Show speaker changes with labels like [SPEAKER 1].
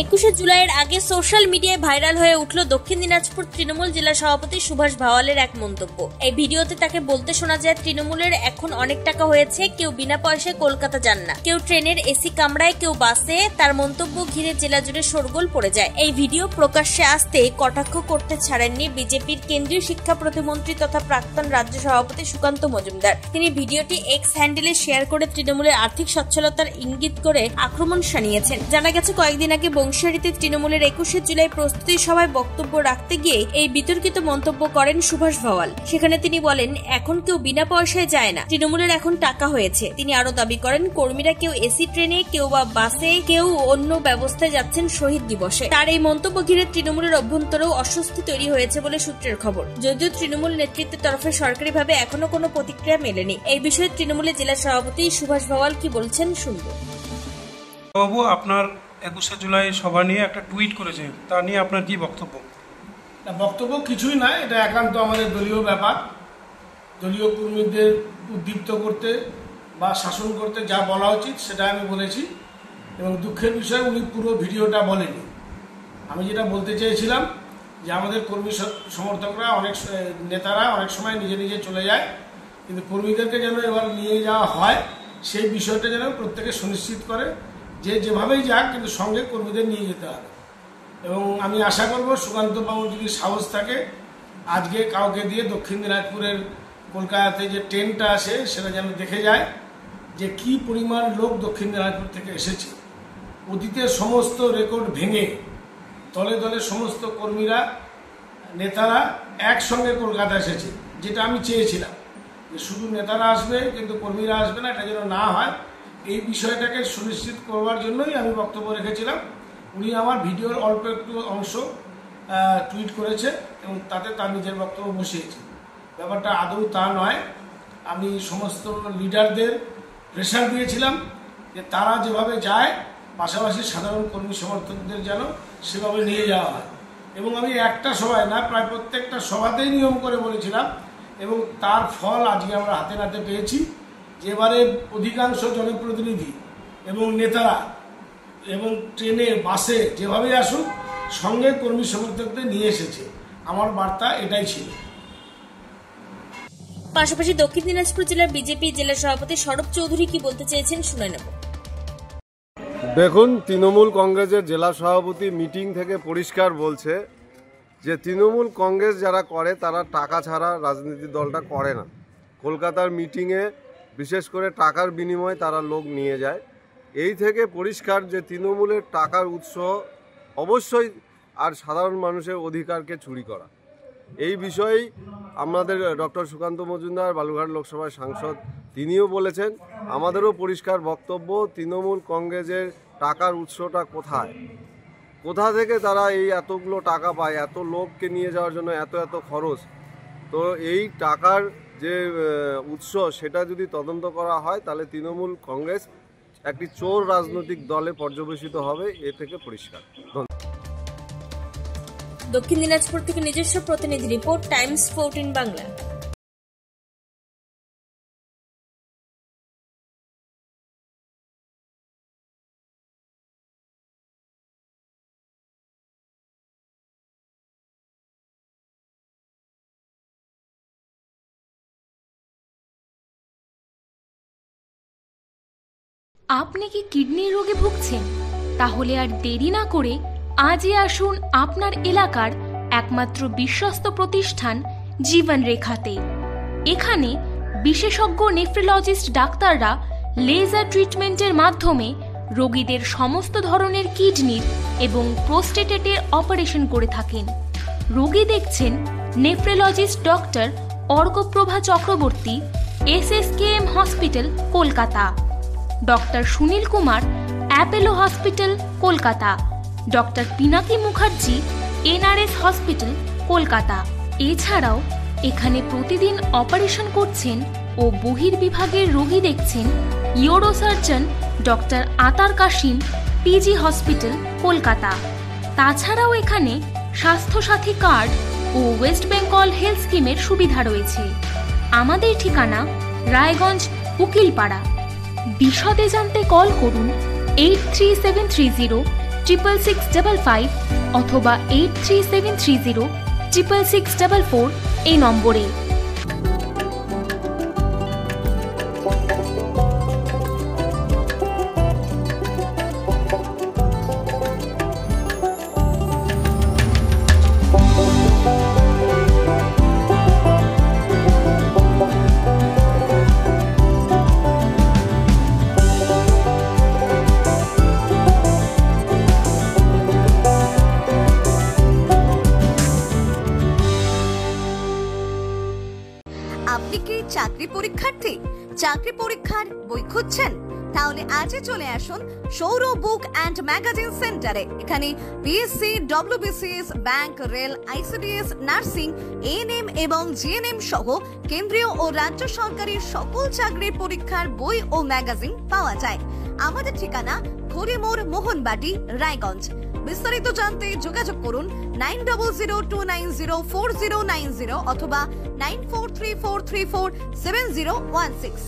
[SPEAKER 1] 21শে জুলাইয়ের আগে সোশ্যাল মিডিয়ায় ভাইরাল হয়ে উঠল দক্ষিণ দিনাজপুর তৃণমূল জেলা সভাপতি সুভাষ ভাওয়ালের এক মন্তব্য। এই ভিডিওতে তাকে বলতে শোনা যায়, তৃণমূলের এখন অনেক টাকা হয়েছে, কেউ বিনা পয়সায় কলকাতা যান না, কেউ ট্রেনের এসি কামরায়, কেউ বাসে। তার মন্তব্য ঘিরে জেলা জুড়ে শোরগোল পড়ে যায়। এই ভিডিও প্রকাশ্যে আসতেই কটাক্ষ করতে ছাড়েননি বিজেপির কেন্দ্রীয় শিক্ষা প্রতিমন্ত্রী তথা প্রাক্তন রাজ্য সভাপতি সুকান্ত মজুমদার। তিনি ভিডিওটি এক্স হ্যান্ডেলে শেয়ার করে তৃণমূলের আর্থিক সচ্ছলতার ইঙ্গিত করে আক্রমণ শানিয়েছেন। জানা গেছে, কয়েকদিন আগে বংশিয়ারিতে তৃণমূলের 21শে জুলাই প্রস্তুতি সভায় বক্তব্য রাখতে গিয়ে এই বিতর্কিত মন্তব্য করেন সুভাষ ভাওয়াল। সেখানে তিনি বলেন, এখন কেউ বিনা পয়সায় যায় না, তৃণমূলের এখন টাকা হয়েছে। তিনি আরো দাবি করেন, কর্মীরা কেউ এসি ট্রেনে, কেউ বা বাসে, কেউ অন্য ব্যবস্থায় যাচ্ছেন শহীদ দিবসে। তার এই মন্তব্য ঘিরে তৃণমূলের অভ্যন্তরেও অস্বস্তি তৈরি হয়েছে বলে সূত্রের খবর। যদিও তৃণমূল নেতৃত্বের তরফে সরকারিভাবে এখনো কোনো প্রতিক্রিয়া মেলেনি। এই বিষয়ে তৃণমূলের জেলা সভাপতি সুভাষ ভাওয়াল কি বলছেন শুনবো।
[SPEAKER 2] বাবু, আপনার 21শে জুলাই সভা নিয়ে একটা টুইট করেছে, তা নিয়ে আপনার কি বক্তব্য?
[SPEAKER 3] বক্তব্য কিছুই না, এটা একান্ত আমাদের দলীয় ব্যাপার। দলীয় কর্মীদের উদ্দীপ্ত করতে বা শাসন করতে যা বলা উচিত সেটা আমি বলেছি, এবং দুঃখের বিষয় উনি পুরো ভিডিওটা বলেনি। আমি যেটা বলতে চেয়েছিলাম যে আমাদের কর্মী সমর্থকরা, অনেক নেতারা অনেক সময় নিজে নিজে চলে যায়, কিন্তু কর্মীদেরকে যেন এবার নিয়ে যাওয়া হয় সেই বিষয়টা যেন প্রত্যেকে সুনিশ্চিত করে যে যেভাবেই যাক কিন্তু সঙ্গে কর্মীদের নিয়ে যেতে হবে। এবং আমি আশা করব সুকান্ত বাবুর যদি সাহস থাকে, আজকে কাউকে দিয়ে দক্ষিণ দিনাজপুরের কলকাতাতে যে ট্রেনটা আসে সেটা যেন দেখে যায় যে কি পরিমাণ লোক দক্ষিণ দিনাজপুর থেকে এসেছে। অতীতের সমস্ত রেকর্ড ভেঙে দলে দলে সমস্ত কর্মীরা, নেতারা একসঙ্গে কলকাতা এসেছে, যেটা আমি চেয়েছিলাম যে শুধু নেতারা আসবে কিন্তু কর্মীরা আসবে না, এটা যেন না হয়। এই বিষয়টাকে সুনিশ্চিত করবার জন্যই আমি বক্তব্য রেখেছিলাম। উনি আমার ভিডিওর অল্প একটু অংশ টুইট করেছে এবং তাতে তার নিজের বক্তব্য বসিয়েছে। ব্যাপারটা আদৌ তা নয়। আমি সমস্ত লিডারদের প্রেশার দিয়েছিলাম যে তারা যেভাবে যায় পাশাপাশি সাধারণ কর্মী সমর্থকদের যেন সেভাবে নিয়ে যাওয়া হয়। এবং আমি একটা সভায় না, প্রায় প্রত্যেকটা সভাতেই নিয়ম করে বলেছিলাম, এবং তার ফল আজকে আমরা হাতে নাতে পেয়েছি। এবারে অধিকাংশ জনপ্রতিনিধি এবং নেতারা এবং ট্রেনে, বাসে যেভাবেই আসুক সঙ্গে কর্মী সমর্থকদের নিয়ে এসেছে। আমার বার্তা এটাই ছিল।
[SPEAKER 1] পাশাপাশি দক্ষিণ দিনাজপুর জেলার বিজেপি জেলা সভাপতি সৌরভ চৌধুরী কি বলতে চেয়েছেন শুনে নেব।
[SPEAKER 4] দেখুন, তৃণমূল কংগ্রেসের জেলা সভাপতি মিটিং থেকে পরিষ্কার বলছে যে তৃণমূল কংগ্রেস যারা করে তারা টাকা ছাড়া রাজনীতি দলটা করে না। কলকাতার মিটিংয়ে বিশেষ করে টাকার বিনিময়ে তারা লোক নিয়ে যায়। এই থেকে পরিষ্কার যে তৃণমূলের টাকার উৎস অবশ্যই আর সাধারণ মানুষের অধিকারকে চুরি করা। এই বিষয়েই আমাদের ডক্টর সুকান্ত মজুমদার, বালুরঘাট লোকসভার সাংসদ, তিনিও বলেছেন। আমাদেরও পরিষ্কার বক্তব্য, তৃণমূল কংগ্রেসের টাকার উৎসটা কোথায়, কোথা থেকে তারা এই এতগুলো টাকা পায়, এত লোককে নিয়ে যাওয়ার জন্য এত এত খরচ। তো এই টাকার যে উৎস সেটা যদি তদন্ত করা হয় তাহলে তৃণমূল কংগ্রেস একটি চোর রাজনৈতিক দলে পর্যবেসিত হবে, এ থেকে পরিষ্কার।
[SPEAKER 1] দক্ষিণ দিনাজপুর থেকে নিজস্ব প্রতিনিধি রিপোর্ট, টাইমস 14 বাংলা।
[SPEAKER 5] আপনি কি কিডনির রোগে ভুগছেন? তাহলে আর দেরি না করে আজই আসুন আপনার এলাকার একমাত্র বিশ্বস্ত প্রতিষ্ঠান জীবন রেখাতে। এখানে বিশেষজ্ঞ নেফ্রোলজিস্ট ডাক্তাররা লেজার ট্রিটমেন্টের মাধ্যমে রোগীদের সমস্ত ধরনের কিডনির এবং প্রোস্টেটের অপারেশন করে থাকেন। রোগী দেখছেন nephrologist doctor Arkaprava Chakraborty, SSKM hospital, Kolkata. Doctor Sunil Kumar, Apollo hospital, Kolkata. Doctor Pinaki Mukherjee, NRS hospital, Kolkata. এছাড়াও এখানে প্রতিদিন অপারেশন করছেন ও বহির্বিভাগের রোগী দেখছেন ইউরোসার্জন ডক্টর আতার কাশিম, PG হসপিটাল, কলকাতা। তাছাড়াও এখানে স্বাস্থ্যসাথী কার্ড ও ওয়েস্ট বেঙ্গল হেলথ স্কিমের সুবিধা রয়েছে। আমাদের ঠিকানা রায়গঞ্জ, উকিলপাড়া। বিশদে জানতে কল করুন 83730 6655 অথবা 83730 66644 এই নম্বরে।
[SPEAKER 6] আপনি কি চাকরি পরীক্ষার্থী? চাকরি পরীক্ষার বই খুঁজছেন? তাহলে আজই চলে আসুন সৌরভ বুক অ্যান্ড ম্যাগাজিন সেন্টারে। এখানে BSc, WBCS, bank, rail, ICDS, nursing, ANM এবং জিএনএম সহ কেন্দ্রীয় ও রাজ্য সরকারি সকল চাকরির পরীক্ষার বই ও ম্যাগাজিন পাওয়া যায়। আমাদের ঠিকানা ঘড়িমোড়, মোহনবাটি, রায়গঞ্জ। বিস্তারিত জানতে যোগাযোগ করুন 9002904090 অথবা 9434347016।